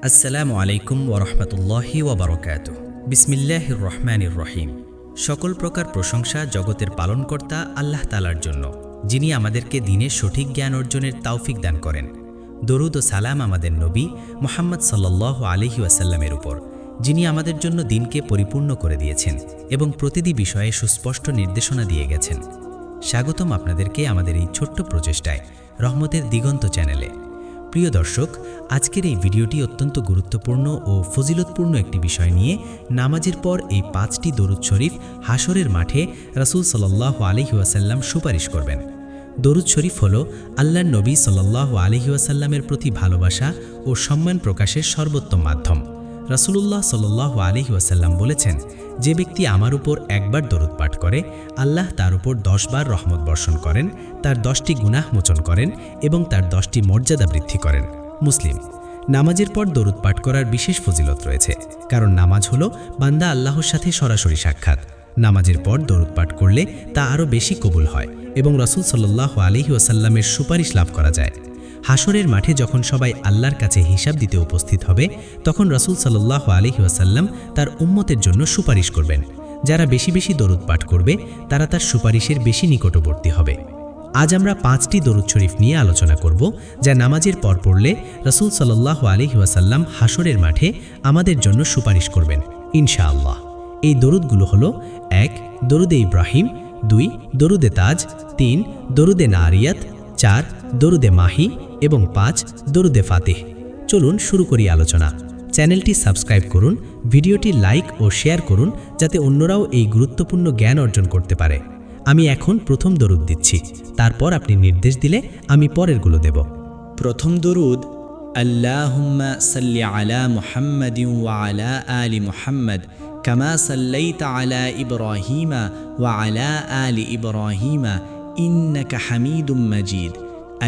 আসসালামু আলাইকুম ওরহমতুল্লাহি ওবরকাতুহ। বিসমিল্লাহির রহমানির রহিম। সকল প্রকার প্রশংসা জগতের পালনকর্তা আল্লাহ তাআলার জন্য, যিনি আমাদেরকে দ্বীনের সঠিক জ্ঞান অর্জনের তৌফিক দান করেন। দরুদ ও সালাম আমাদের নবী মুহাম্মদ সাল্লাল্লাহু আলাইহি ওয়াসাল্লামের উপর, যিনি আমাদের জন্য দ্বীনকে পরিপূর্ণ করে দিয়েছেন এবং প্রতিটি বিষয়ে সুস্পষ্ট নির্দেশনা দিয়ে গেছেন। স্বাগতম আপনাদেরকে আমাদের এই ছোট্ট প্রচেষ্টায় রহমতের দিগন্ত চ্যানেলে। প্রিয় দর্শক, আজকের এই ভিডিওটি অত্যন্ত গুরুত্বপূর্ণ ও ফজিলতপূর্ণ একটি বিষয় নিয়ে। নামাজের পর এই 5টি দরুদ শরীফ হাসরের মাঠে রাসূল সাল্লাল্লাহু আলাইহি ওয়াসাল্লাম সুপারিশ করবেন। দরুদ শরীফ হল আল্লাহর নবী সাল্লাল্লাহু আলাইহি ওয়াসাল্লামের প্রতি ভালোবাসা ও সম্মান প্রকাশের সর্বোত্তম মাধ্যম। রাসূলুল্লাহ সাল্লাল্লাহু আলাইহি ওয়াসাল্লাম বলেছেন, যে ব্যক্তি আমার উপর একবার দরুদ পাঠ করে, আল্লাহ তার উপর 10 বার রহমত বর্ষণ করেন, তার 10টি গুনাহ মোচন করেন এবং তার 10টি মর্যাদা বৃদ্ধি করেন। মুসলিম। নামাজের পর দরুদ পাঠ করার বিশেষ ফজিলত রয়েছে, কারণ নামাজ হলো বান্দা আল্লাহর সাথে সরাসরি সাক্ষাৎ। নামাজের পর দরুদ পাঠ করলে তা আরও বেশি কবুল হয় এবং রাসূল সাল্লাল্লাহু আলাইহি ওয়াসাল্লামের সুপারিশ লাভ করা যায়। হাসরের মাঠে যখন সবাই আল্লাহর কাছে হিসাব দিতে উপস্থিত হবে, তখন রাসূল সাল্লাল্লাহু আলাইহি ওয়াসাল্লাম তার উম্মতের জন্য সুপারিশ করবেন। যারা বেশি বেশি দরুদ পাঠ করবে, তারা তার সুপারিশের বেশি নিকটবর্তী হবে। আজ আমরা 5টি দরুদ শরীফ নিয়ে আলোচনা করব, যা নামাজের পর পড়লে রাসূল সাল্লাল্লাহু আলাইহি ওয়াসাল্লাম হাসরের মাঠে আমাদের জন্য সুপারিশ করবেন ইনশাআল্লাহ। এই দরুদগুলো হলো: 1. দরুদে ইব্রাহিম, 2. দরুদে তাজ, 3. দরুদে নারিয়াত, 4. দরুদে মাহি এবং 5. দরুদে ফাতিহ। চলুন শুরু করি আলোচনা। চ্যানেলটি সাবস্ক্রাইব করুন, ভিডিওটি লাইক ও শেয়ার করুন, যাতে অন্যরাও এই গুরুত্বপূর্ণ জ্ঞান অর্জন করতে পারে। আমি এখন প্রথম দরুদ দিচ্ছি, তারপর আপনি নির্দেশ দিলে আমি পরেরগুলো দেব। প্রথম দরুদ: আল্লাহুম্মা সাল্লি আলা মুহাম্মাদিন ওয়া আলা আলি মুহাম্মাদ কামা সাল্লাইতা আলা ইব্রাহিমা ওয়া আলা আলি ইব্রাহিমা ইন্নাকা হামিদুম মাজিদ।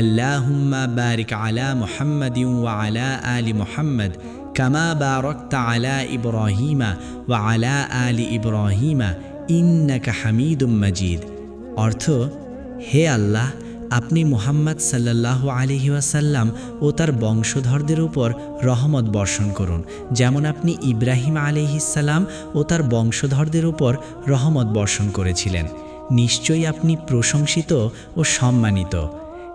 আল্লাহুম্মা বারিক আলা মুহাম্মাদিন ওয়া আলা আলি মুহাম্মাদ কামা বারাকতা আলা ইব্রাহিমা ওয়া আলা আলি ইব্রাহিমা ইন্নাকা হামিদুম মাজিদ। অর্থ: হে আল্লাহ, আপনি মুহাম্মদ সাল্লাল্লাহু আলাইহি ওয়াসাল্লাম ও তার বংশধরদের উপর রহমত বর্ষণ করুন, যেমন আপনি ইব্রাহিম আলাইহিস সালাম ও তার বংশধরদের উপর রহমত বর্ষণ করেছিলেন। নিশ্চয়ই আপনি প্রশংসিত ও সম্মানিত।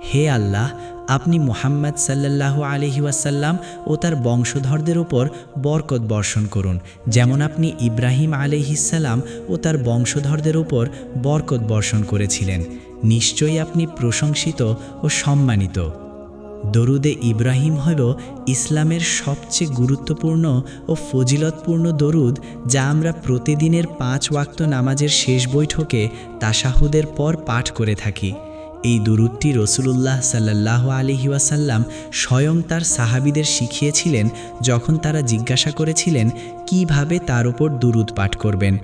হে আল্লাহ, আপনি মুহাম্মদ সাল্লাল্লাহু আলাইহি ওয়াসাল্লাম ও তার বংশধরদের উপর বরকত বর্ষণ করুন, যেমন আপনি ইব্রাহিম আলাইহিস সালাম ও তার বংশধরদের উপর বরকত বর্ষণ করেছিলেন। নিশ্চয়ই আপনি প্রশংসিত ও সম্মানিত। দরুদে ইব্রাহিম হল ইসলামের সবচেয়ে গুরুত্বপূর্ণ ও ফজিলতপূর্ণ দরুদ, যা আমরা প্রতিদিনের 5 ওয়াক্ত নামাজের শেষ বৈঠকে তাশাহুদের পর পাঠ করে থাকি। এই দরুদটি রাসূলুল্লাহ সাল্লাল্লাহু আলাইহি ওয়াসাল্লাম স্বয়ং তার সাহাবীদের শিখিয়েছিলেন, যখন তারা জিজ্ঞাসা করেছিলেন কিভাবে তার উপর দরুদ পাঠ করবেন।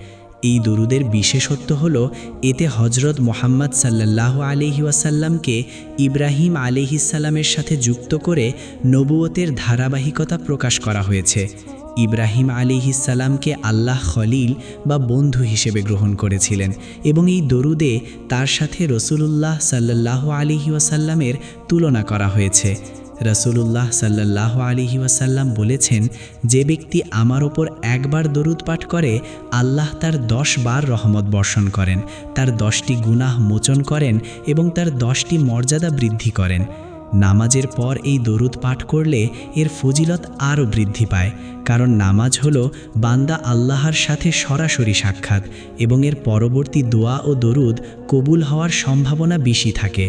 এই দরুদের বিশেষত্ব হলো, এতে হযরত মুহাম্মদ সাল্লাল্লাহু আলাইহি ওয়াসাল্লামকে ইব্রাহিম আলাইহিস সালামের সাথে যুক্ত করে নবুয়তের ধারাবাহিকতা প্রকাশ করা হয়েছে। ইব্রাহিম আলাইহিস সালামকে আল্লাহ খলিল বা বন্ধু হিসেবে গ্রহণ করেছিলেন এবং এই দরুদে তার সাথে রাসূলুল্লাহ সাল্লাল্লাহু আলাইহি ওয়াসাল্লামের তুলনা করা হয়েছে। রাসূলুল্লাহ সাল্লাল্লাহু আলাইহি ওয়াসাল্লাম বলেছেন, যে ব্যক্তি আমার ওপর একবার দরুদ পাঠ করে, আল্লাহ তার 10 বার রহমত বর্ষণ করেন, তার 10টি গুনাহ মোচন করেন এবং তার 10টি মর্যাদা বৃদ্ধি করেন। নামাজের পর এই দরুদ পাঠ করলে এর ফজিলত আরও বৃদ্ধি পায়, কারণ নামাজ হলো বান্দা আল্লাহর সাথে সরাসরি সাক্ষাৎ এবং এর পরবর্তী দোয়া ও দরুদ কবুল হওয়ার সম্ভাবনা বেশি থাকে।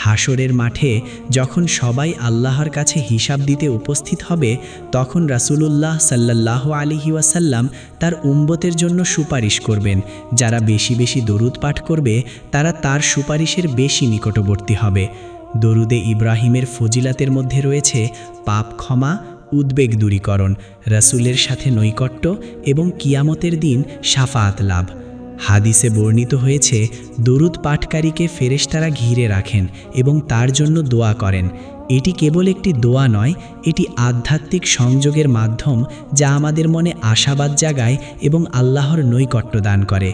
হাসরের মাঠে যখন সবাই আল্লাহর কাছে হিসাব দিতে উপস্থিত হবে, তখন রাসূলুল্লাহ সাল্লাল্লাহু আলাইহি ওয়াসাল্লাম তার উম্মতের জন্য সুপারিশ করবেন। যারা বেশি বেশি দরুদ পাঠ করবে, তারা তার সুপারিশের বেশি নিকটবর্তী হবে। দরুদে ইব্রাহিমের ফজিলাতের মধ্যে রয়েছে পাপ ক্ষমা, উদ্বেগ দূরীকরণ, রাসূলের সাথে নৈকট্য এবং কিয়ামতের দিন শাফাআত লাভ। হাদিসে বর্ণিত হয়েছে, দরুদ পাঠকারীকে ফেরেশতারা ঘিরে রাখেন এবং তার জন্য দোয়া করেন। এটি কেবল একটি দোয়া নয়, এটি আধ্যাত্মিক সংযোগের মাধ্যম, যা আমাদের মনে আশাবাদ জাগায় এবং আল্লাহর নৈকট্য দান করে।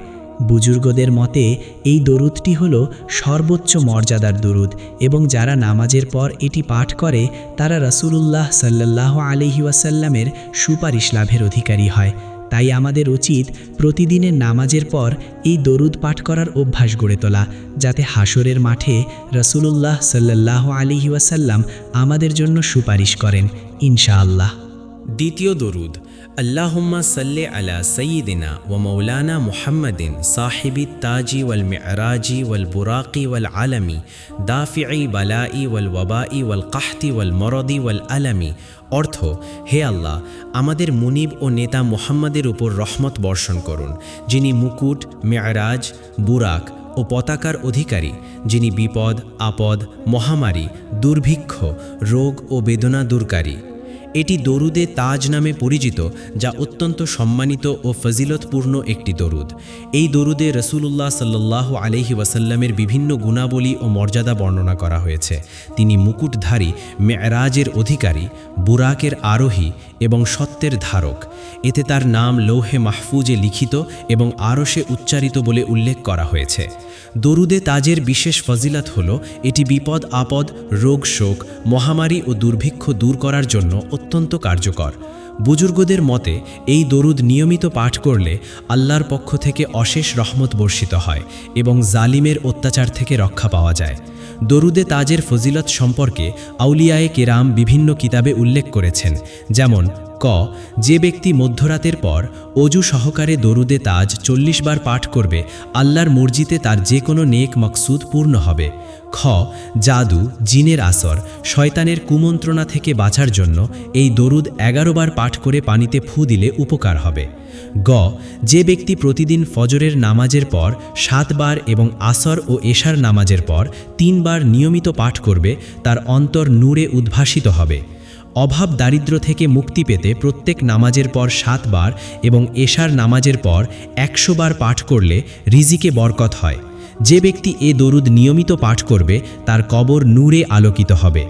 বুজুর্গদের মতে এই দরুদটি হল সর্বোচ্চ মর্যাদার দরুদ এবং যারা নামাজের পর এটি পাঠ করে তারা রাসূলুল্লাহ সাল্লাল্লাহু আলাইহি ওয়াসাল্লামের সুপারিশ লাভের অধিকারী হয়। তাই আমাদের উচিত প্রতিদিনের নামাজের পর এই দরুদ পাঠ করার অভ্যাস গড়ে তোলা, যাতে হাসরের মাঠে রাসূলুল্লাহ সাল্লাল্লাহু আলাইহি ওয়াসাল্লাম আমাদের জন্য সুপারিশ করেন ইনশাআল্লাহ। দ্বিতীয় দরুদ, আল্লাহুম্মা সাল্লি আলা সাইয়্যিদিনা ওয়া মাওলানা মুহাম্মাদিন সাহিবিত তাজি ওয়াল মি'রাজি ওয়াল বুরাকি ওয়াল আলামি দাফি'i বালাই ওয়াল ওয়াবাই ওয়াল কাহতি ওয়াল মরদি ওয়াল আলামি। অর্থ, হে আল্লাহ, আমাদের মুনিব ও নেতা মুহাম্মাদের উপর রহমত বর্ষণ করুন, যিনি মুকুট, মি'রাজ, বুরাক ও পতাকার অধিকারী, যিনি বিপদ, আপদ, মহামারী, দুর্ভিক্ষ, রোগ ও বেদনা দূরকারী। এটি দরুদে তাজ নামে পরিচিত, যা অত্যন্ত সম্মানিত ও ফজিলতপূর্ণ একটি দরুদ। এই দরুদে রাসূলুল্লাহ সাল্লাল্লাহু আলাইহি ওয়াসাল্লামের বিভিন্ন গুণাবলী ও মর্যাদা বর্ণনা করা হয়েছে। তিনি মুকুটধারী, মেরাজের অধিকারী, বুরাকের আরোহী এবং সত্যের ধারক। এতে তার নাম লৌহে মাহফুজে লিখিত এবং আরশে উচ্চারিত বলে উল্লেখ করা হয়েছে। দরুদে তাজের বিশেষ ফজিলত হল এটি বিপদ আপদ, রোগ শোক, মহামারী ও দুর্ভিক্ষ দূর করার জন্য অত্যন্ত কার্যকর। বুজুর্গদের মতে এই দরুদ নিয়মিত পাঠ করলে আল্লাহর পক্ষ থেকে অশেষ রহমত বর্ষিত হয় এবং জালিমের অত্যাচার থেকে রক্ষা পাওয়া যায়। দরুদে তাজের ফজিলত সম্পর্কে আউলিয়ায়ে কেরাম বিভিন্ন কিতাবে উল্লেখ করেছেন, যেমন ক, যে ব্যক্তি মধ্যরাতের পর অজু সহকারে দরুদে তাজ 40 বার পাঠ করবে, আল্লাহর মর্জিতে তার যে কোনো নেক মকসুদ পূর্ণ হবে। খ, জাদু, জিনের আসর, শয়তানের কুমন্ত্রণা থেকে বাঁচার জন্য এই দরুদ 11 বার পাঠ করে পানিতে ফু দিলে উপকার হবে। গ, যে ব্যক্তি প্রতিদিন ফজরের নামাজের পর 7 বার এবং আসর ও এশার নামাজের পর 3 বার নিয়মিত পাঠ করবে, তার অন্তর নূরে উদ্ভাসিত হবে। অভাব দারিদ্র থেকে মুক্তি পেতে প্রত্যেক নামাজের পর 7 বার এবং এশার নামাজের পর 100 বার পাঠ করলে রিজিকে বরকত হয়। যে ব্যক্তি এ দরুদ নিয়মিত পাঠ করবে, তার কবর নূরে আলোকিত হবে।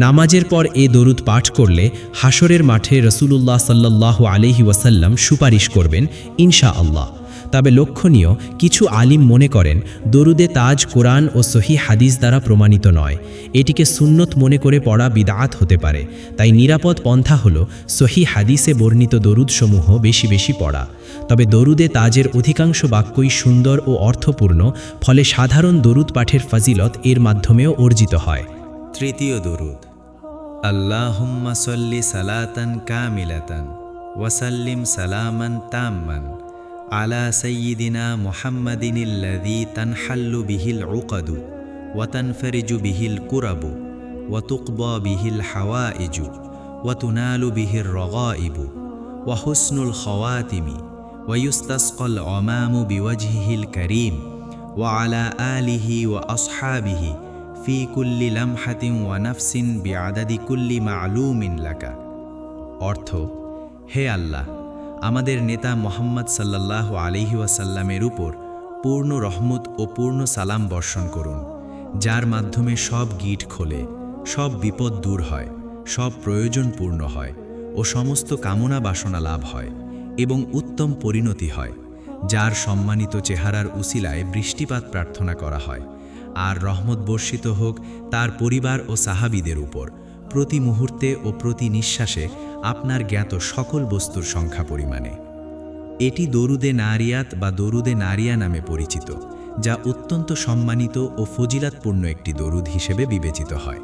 নামাজের পর এ দরুদ পাঠ করলে হাসরের মাঠে রাসূলুল্লাহ সাল্লাল্লাহু আলাইহি ওয়াসাল্লাম সুপারিশ করবেন ইনশাআল্লাহ। তবে লক্ষণীয়, কিছু আলিম মনে করেন দরুদে তাজ কোরআন ও সহিহ হাদিস দ্বারা প্রমাণিত নয়, এটিকে সুন্নত মনে করে পড়া বিদআত হতে পারে। তাই নিরাপদ পন্থা হল সহিহ হাদিসে বর্ণিত দরুদসমূহ বেশি বেশি পড়া। তবে দরুদে তাজের অধিকাংশ বাক্যই সুন্দর ও অর্থপূর্ণ, ফলে সাধারণ দরুদ পাঠের ফাজিলত এর মাধ্যমেও অর্জিত হয়। তৃতীয় দরুদ, আল্লাহুম্মা সাল্লি সালাতান কামিলাতান ওয়াসাল্লিম সালামান তাম্মান আলা সাইয়্যিদিনা মুহাম্মাদিনিল্লাযী তানহাল্লু বিহিল উকদু ওয়া তানফারিজু বিহিল কুরাবু ওয়া তুকবা বিহিল হাওয়াইজু ওয়া তুনালু বিহির রগাইবু ওয়া হুসনুল খাওয়াতিমি ওয়া ইউস্তাসকাল আমামু বিওয়াজহিহিল কারীম ওয়া আলা আলিহি ওয়া আসহাবিহি ফি কুল্লি লামহাতিন ওয়া নাফসিন বিআদাদি কুল্লি মা'লুমিন লাকা। অর্থ, হে আল্লাহ, আমাদের নেতা মুহাম্মদ সাল্লাল্লাহু আলাইহি ওয়াসাল্লামের উপর পূর্ণ রহমত ও পূর্ণ সালাম বর্ষণ করুন, যার মাধ্যমে সব গিট খোলে, সব বিপদ দূর হয়, সব প্রয়োজন পূর্ণ হয় ও সমস্ত কামনা বাসনা লাভ হয় এবং উত্তম পরিণতি হয়, যার সম্মানিত চেহারার উসিলায় বৃষ্টিপাত প্রার্থনা করা হয়। আর রহমত বর্ষিত হোক তার পরিবার ও সাহাবীদের উপর প্রতি মুহূর্তে ও প্রতি নিঃশ্বাসে আপনার জ্ঞাত সকল বস্তুর সংখ্যা পরিমাণে। এটি দরুদে নারিয়াত বা দরুদে নারিয়া নামে পরিচিত, যা অত্যন্ত সম্মানিত ও ফজিলাতপূর্ণ একটি দরুদ হিসেবে বিবেচিত হয়।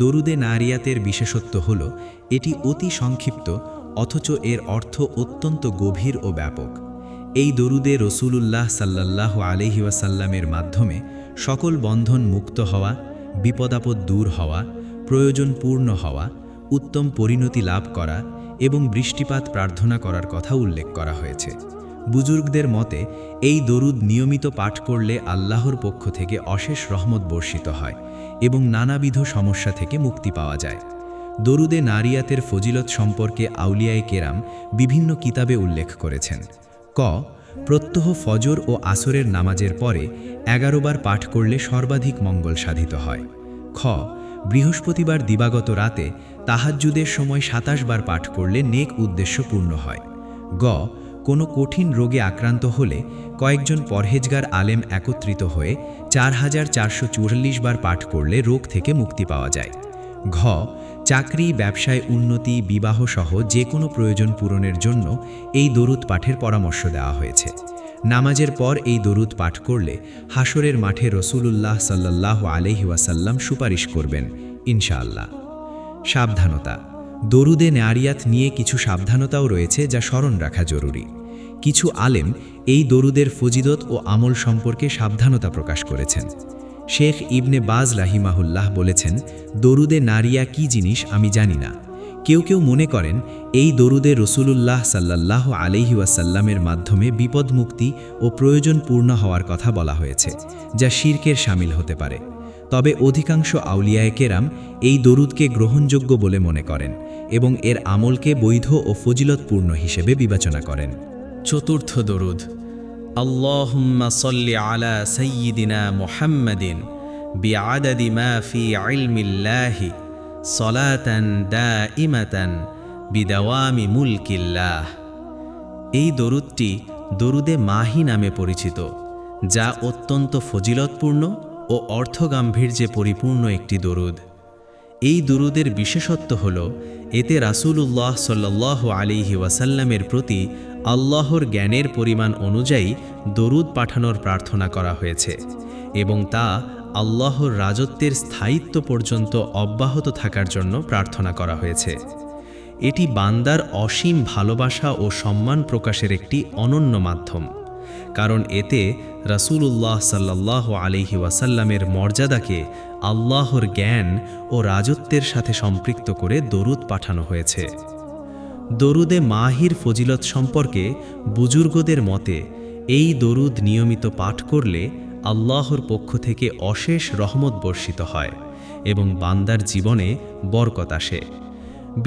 দরুদে নারিয়াতের বিশেষত্ব হল এটি অতি সংক্ষিপ্ত, অথচ এর অর্থ অত্যন্ত গভীর ও ব্যাপক। এই দরুদে রাসূলুল্লাহ সাল্লাল্লাহু আলাইহি ওয়াসাল্লামের মাধ্যমে সকল বন্ধন মুক্ত হওয়া, বিপদাপদ দূর হওয়া, প্রয়োজন পূর্ণ হওয়া, উত্তম পরিণতি লাভ করা এবং বৃষ্টিপাত প্রার্থনা করার কথা উল্লেখ করা হয়েছে। বুজুর্গদের মতে এই দরুদ নিয়মিত পাঠ করলে আল্লাহর পক্ষ থেকে অশেষ রহমত বর্ষিত হয় এবং নানাবিধ সমস্যা থেকে মুক্তি পাওয়া যায়। দরুদে নারিয়াতের ফজিলত সম্পর্কে আউলিয়ায়ে কেরাম বিভিন্ন কিতাবে উল্লেখ করেছেন। ক, প্রত্যহ ফজর ও আসরের নামাজের পরে 11 বার পাঠ করলে সর্বাধিক মঙ্গল সাধিত হয়। খ, বৃহস্পতিবার দিবাগত রাতে তাহাজ্জুদের সময় 27 বার পাঠ করলে নেক উদ্দেশ্য পূর্ণ হয়। গ, কোনো কঠিন রোগে আক্রান্ত হলে কয়েকজন পরহেজগার আলেম একত্রিত হয়ে 4444 বার পাঠ করলে রোগ থেকে মুক্তি পাওয়া যায়। ঘ চাকরি, ব্যবসায় উন্নতি, বিবাহ সহ যে কোনো প্রয়োজন পূরণের জন্য এই দরুদ পাঠের পরামর্শ দেওয়া হয়েছে। নামাজের পর এই দরুদ পাঠ করলে হাসরের মাঠে রসূলুল্লাহ সাল্লাল্লাহু আলাইহি ওয়াসাল্লাম সুপারিশ করবেন ইনশাআল্লাহ। সাবধানতা। দরুদে নারিয়াত নিয়ে কিছু সাবধানতাও রয়েছে যা স্মরণ রাখা জরুরি। কিছু আলেম এই দরুদের ফজিলত ও আমল সম্পর্কে সাবধানতা প্রকাশ করেছেন। শেখ ইবনে বাজ রাহিমাহুল্লাহ বলেছেন, দরুদে নারিয়া কি জিনিস আমি জানি না। কেউ কেউ মনে করেন এই দরুদে রসূলুল্লাহ সাল্লাল্লাহু আলাইহি ওয়াসাল্লামের মাধ্যমে বিপদমুক্তি ও প্রয়োজন পূর্ণ হওয়ার কথা বলা হয়েছে, যা শিরকের শামিল হতে পারে। তবে অধিকাংশ আউলিয়ায়ে কেরাম এই দরুদকে গ্রহণযোগ্য বলে মনে করেন এবং এর আমলকে বৈধ ও ফজিলতপূর্ণ হিসেবে বিবেচনা করেন। চতুর্থ দরুদ। আল্লাহুম্মা সাল্লি আলা সাইয়্যিদিনা মুহাম্মাদিন বিআদাদি মা ফি ইলমিল্লাহি সালাতান দাইমাতান বিদাওয়ামি মুলকিল্লাহ। এই দরুদটি দরুদে মাহি নামে পরিচিত, যা অত্যন্ত ফজিলতপূর্ণ ও অর্থগাম্ভীর্যে পরিপূর্ণ একটি দরুদ। এই দরুদের বিশেষত্ব হল এতে রাসূলুল্লাহ সাল্লাল্লাহু আলাইহি ওয়াসাল্লামের প্রতি আল্লাহর জ্ঞানের পরিমাণ অনুযায়ী দরুদ পাঠানোর প্রার্থনা করা হয়েছে এবং তা আল্লাহর রাজত্বের স্থায়িত্ব পর্যন্ত অব্যাহত থাকার জন্য প্রার্থনা করা হয়েছে। এটি বান্দার অসীম ভালোবাসা ও সম্মান প্রকাশের একটি অনন্য মাধ্যম, কারণ এতে রাসূলুল্লাহ সাল্লাল্লাহু আলাইহি ওয়াসাল্লামের মর্যাদাকে আল্লাহর জ্ঞান ও রাজত্বের সাথে সম্পৃক্ত করে দরুদ পাঠানো হয়েছে। দরুদে মাহির ফজিলত সম্পর্কে বুজুর্গদের মতে এই দরুদ নিয়মিত পাঠ করলে আল্লাহর পক্ষ থেকে অশেষ রহমত বর্ষিত হয় এবং বান্দার জীবনে বরকত আসে।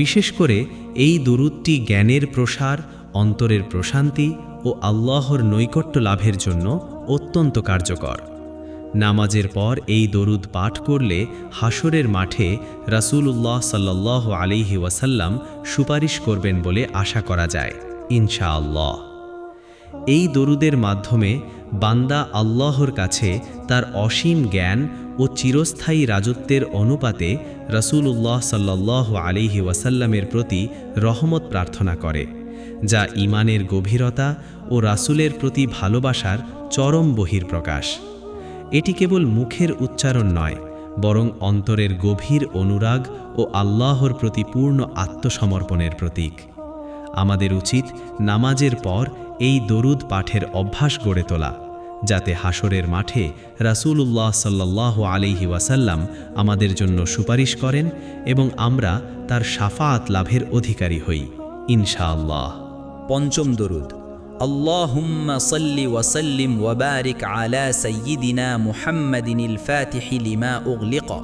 বিশেষ করে এই দরুদটি জ্ঞানের প্রসার, অন্তরের প্রশান্তি ও আল্লাহর নৈকট্য লাভের জন্য অত্যন্ত কার্যকর। নামাজের পর এই দরুদ পাঠ করলে হাসরের মাঠে রাসূলুল্লাহ সাল্লাল্লাহু আলাইহি ওয়াসাল্লাম সুপারিশ করবেন বলে আশা করা যায় ইনশাআল্লাহ। এই দরুদের মাধ্যমে বান্দা আল্লাহর কাছে তার অসীম জ্ঞান ও চিরস্থায়ী রাজত্বের অনুপাতে রাসূলুল্লাহ সাল্লাল্লাহু আলাইহি ওয়াসাল্লামের প্রতি রহমত প্রার্থনা করে, যা ঈমানের গভীরতা ও রাসূলের প্রতি ভালোবাসার চরম বহিঃপ্রকাশ। এটি কেবল মুখের উচ্চারণ নয়, বরং অন্তরের গভীর অনুরাগ ও আল্লাহর প্রতি পূর্ণ আত্মসমর্পণের প্রতীক। আমাদের উচিত নামাজের পর এই দরুদ পাঠের অভ্যাস গড়ে তোলা, যাতে হাসরের মাঠে রাসূলুল্লাহ সাল্লাল্লাহু আলাইহি ওয়াসাল্লাম আমাদের জন্য সুপারিশ করেন এবং আমরা তার শাফাআত লাভের অধিকারী হই ইনশাআল্লাহ। পঞ্চম দরুদ। আল্লাহুম্মা সাল্লি ওয়া সাল্লিম ওয়া বারিক আলা সাইয়্যিদিনা মুহাম্মাদিনিল ফাতিহি লিমা উগলিকা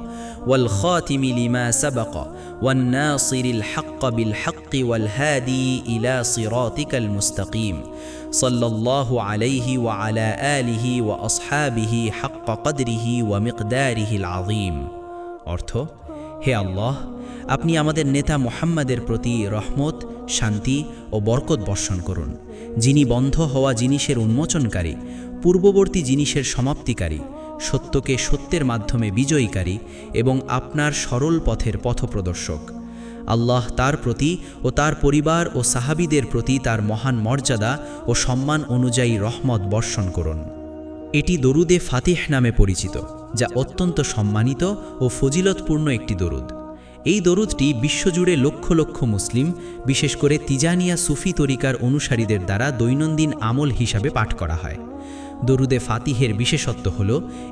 ওয়াল খাতিমি লিমা সাবাকা ওয়ান নাসিরিল হক্ক বিল হক্কি ওয়াল হাদি ইলা সিরাতিকাল মুস্তাকিম সাল্লাল্লাহু আলাইহি ওয়া আলা আলিহি ওয়া আসহাবিহি হক্ক কদরিহি ওয়া মিকদারিহিল আযীম। অর্থ: হে আল্লাহ, আপনি আমাদের নেতা মুহাম্মাদের প্রতি রহমত, শান্তি ও বরকত বর্ষণ করুন, যিনি বন্ধ হওয়া জিনিসের উন্মোচনকারী, পূর্ববর্তী জিনিসের সমাপ্তিকারী, সত্যকে সত্যের মাধ্যমে বিজয়ীকারী এবং আপনার সরল পথের পথপ্রদর্শক। আল্লাহ তার প্রতি ও তার পরিবার ও সাহাবীদের প্রতি তার মহান মর্যাদা ও সম্মান অনুযায়ী রহমত বর্ষণ করুন। এটি দরুদে ফাতিহ নামে পরিচিত, যা অত্যন্ত সম্মানিত ও ফজিলতপূর্ণ একটি দরুদ। এই দরুদটি বিশ্বজুড়ে লক্ষ লক্ষ মুসলিম, বিশেষ করে তিজানিয়া সুফি তরিকার অনুসারীদের দ্বারা দৈনন্দিন আমল হিসাবে পাঠ করা হয়। দরুদে ফাতিহের বিশেষত্ব হল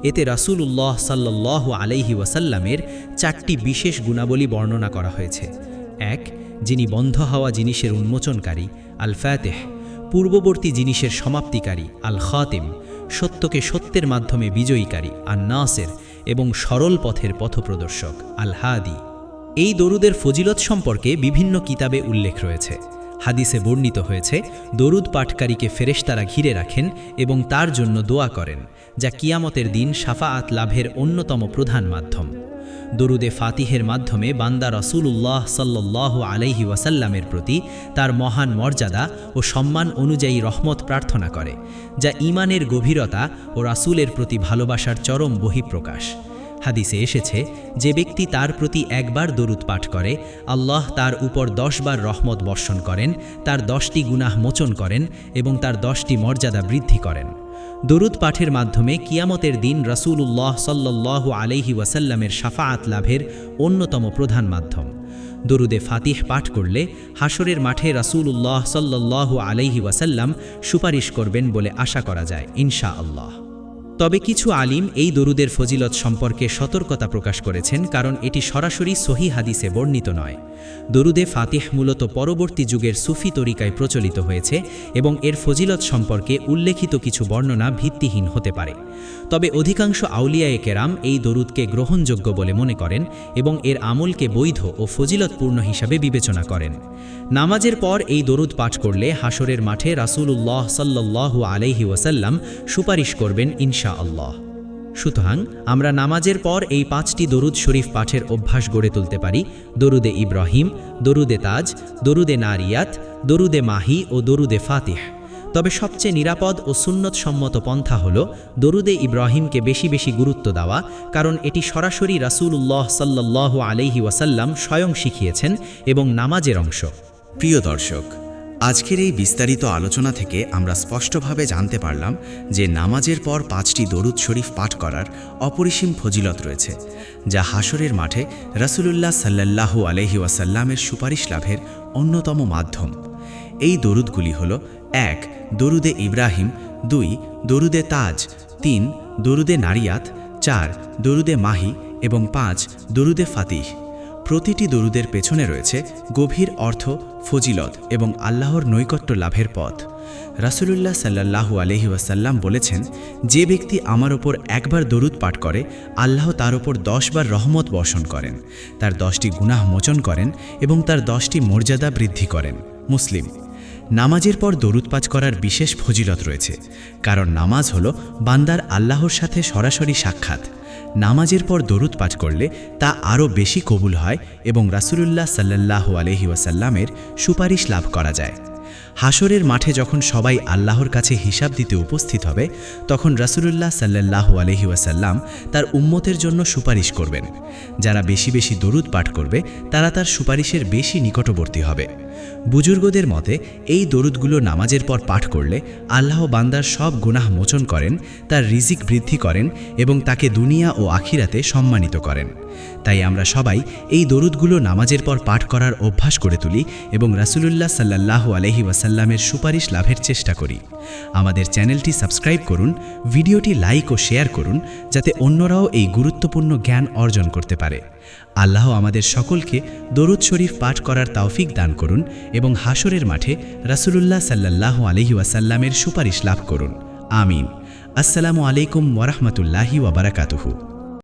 এতে রাসূলুল্লাহ সাল্লাল্লাহু আলাইহি ওয়াসাল্লামের 4টি বিশেষ গুণাবলী বর্ণনা করা হয়েছে। 1. যিনি বন্ধ হওয়া জিনিসের উন্মোচনকারী আল ফাতিহ, পূর্ববর্তী জিনিসের সমাপ্তিকারী আল খাতিম, সত্যকে সত্যের মাধ্যমে বিজয়ীকারী আন নাসির এবং সরল পথের পথপ্রদর্শক আল হাদি। এই দরুদের ফজিলত সম্পর্কে বিভিন্ন কিতাবে উল্লেখ রয়েছে। হাদিসে বর্ণিত হয়েছে, দরুদ পাঠকারীকে ফেরেশতারা ঘিরে রাখেন এবং তার জন্য দোয়া করেন, যা কিয়ামতের দিন শাফাআত লাভের অন্যতম প্রধান মাধ্যম। দরুদে ফাতিহের মাধ্যমে বান্দা রাসূলুল্লাহ সাল্লাল্লাহু আলাইহি ওয়াসাল্লামের প্রতি তার মহান মর্যাদা ও সম্মান অনুযায়ী রহমত প্রার্থনা করে, যা ঈমানের গভীরতা ও রাসূলের প্রতি ভালোবাসার চরম বহিঃপ্রকাশ। হাদিসে এসেছে, যে ব্যক্তি তার প্রতি একবার দরুদ পাঠ করে, আল্লাহ তার উপর 10 বার রহমত বর্ষণ করেন, তার 10টি গুনাহ মোচন করেন এবং তার 10টি মর্যাদা বৃদ্ধি করেন। দরুদ পাঠের মাধ্যমে কিয়ামতের দিন রাসূলুল্লাহ সাল্লাল্লাহু আলাইহি ওয়াসাল্লামের শাফাআত লাভের অন্যতম প্রধান মাধ্যম। দরুদে ফাতিহ পাঠ করলে হাসরের মাঠে রাসূলুল্লাহ সাল্লাল্লাহু আলাইহি ওয়াসাল্লাম সুপারিশ করবেন বলে আশা করা যায় ইনশাআল্লাহ। তবে কিছু আলিম এই দরুদের ফজিলত সম্পর্কে সতর্কতা প্রকাশ করেছেন, কারণ এটি সরাসরি সহিহ হাদিসে বর্ণিত নয়। দরুদে ফাতিহ মূলত পরবর্তী যুগের সুফি তরিকায় প্রচলিত হয়েছে এবং এর ফজিলত সম্পর্কে উল্লেখিত কিছু বর্ণনা ভিত্তিহীন হতে পারে। তবে অধিকাংশ আউলিয়ায়ে কেরাম এই দরুদকে গ্রহণযোগ্য বলে মনে করেন এবং এর আমলকে বৈধ ও ফজিলতপূর্ণ হিসাবে বিবেচনা করেন। নামাজের পর এই দরুদ পাঠ করলে হাসরের মাঠে রাসূলুল্লাহ সাল্লাল্লাহু আলাইহি ওয়াসাল্লাম সুপারিশ করবেন ইনশাআল্লাহ। সুতরাং আমরা নামাজের পর এই 5টি দরুদ শরীফ পাঠের অভ্যাস গড়ে তুলতে পারি: দরুদে ইব্রাহিম, দরুদে তাজ, দরুদে নারিয়াত, দরুদে মাহি ও দরুদে ফাতিহ। তবে সবচেয়ে নিরাপদ ও সুন্নতসম্মত পন্থা হল দরুদে ইব্রাহিমকে বেশি বেশি গুরুত্ব দেওয়া, কারণ এটি সরাসরি রাসূলুল্লাহ সাল্লাল্লাহু আলাইহি ওয়াসাল্লাম স্বয়ং শিখিয়েছেন এবং নামাজের অংশ। প্রিয় দর্শক, আজকের এই বিস্তারিত আলোচনা থেকে আমরা স্পষ্টভাবে জানতে পারলাম যে নামাজের পর 5টি দরুদ শরীফ পাঠ করার অপরিসীম ফজিলত রয়েছে, যা হাসরের মাঠে রাসূলুল্লাহ সাল্লাল্লাহু আলাইহি ওয়াসাল্লামের সুপারিশ লাভের অন্যতম মাধ্যম। এই দরুদগুলি হল: 1. দরুদে ইব্রাহিম, 2. দরুদে তাজ, 3. দরুদে নারিয়াত, 4. দরুদে মাহি এবং 5. দরুদে ফাতিহ। প্রতিটি দরুদের পেছনে রয়েছে গভীর অর্থ, ফজিলত এবং আল্লাহর নৈকট্য লাভের পথ। রাসূলুল্লাহ সাল্লাল্লাহু আলাইহি ওয়াসাল্লাম বলেছেন, যে ব্যক্তি আমার ওপর একবার দরুদ পাঠ করে, আল্লাহ তার ওপর 10 বার রহমত বর্ষণ করেন, তার 10টি গুনাহ মোচন করেন এবং তার 10টি মর্যাদা বৃদ্ধি করেন। মুসলিম। নামাজের পর দরুদ পাঠ করার বিশেষ ফজিলত রয়েছে, কারণ নামাজ হলো বান্দার আল্লাহর সাথে সরাসরি সাক্ষাৎ। নামাজের পর দরুদ পাঠ করলে তা আরও বেশি কবুল হয় এবং রাসূলুল্লাহ সাল্লাল্লাহু আলাইহি ওয়াসাল্লামের সুপারিশ লাভ করা যায়। হাসরের মাঠে যখন সবাই আল্লাহর কাছে হিসাব দিতে উপস্থিত হবে, তখন রাসূলুল্লাহ সাল্লাল্লাহু আলাইহি ওয়াসাল্লাম তার উম্মতের জন্য সুপারিশ করবেন। যারা বেশি বেশি দরুদ পাঠ করবে, তারা তার সুপারিশের বেশি নিকটবর্তী হবে। বুজুর্গদের মতে এই দরুদগুলো নামাজের পর পাঠ করলে আল্লাহ বান্দার সব গুনাহ মোচন করেন, তার রিজিক বৃদ্ধি করেন এবং তাকে দুনিয়া ও আখিরাতে সম্মানিত করেন। তাই আমরা সবাই এই দরুদগুলো নামাজের পর পাঠ করার অভ্যাস করে তুলি এবং রাসূলুল্লাহ সাল্লাল্লাহু আলাইহি ওয়াসাল্লামের সুপারিশ লাভের চেষ্টা করি। আমাদের চ্যানেলটি সাবস্ক্রাইব করুন, ভিডিওটি লাইক ও শেয়ার করুন, যাতে অন্যরাও এই গুরুত্বপূর্ণ জ্ঞান অর্জন করতে পারে। আল্লাহ আমাদের সকলকে দরুদ শরীফ পাঠ করার তৌফিক দান করুন এবং হাসরের মাঠে রাসূলুল্লাহ সাল্লাল্লাহু আলাইহি ওয়াসাল্লামের সুপারিশ লাভ করুন। আমিন। আসসালামু আলাইকুম ওয়া রাহমাতুল্লাহি ওয়া বারাকাতুহু।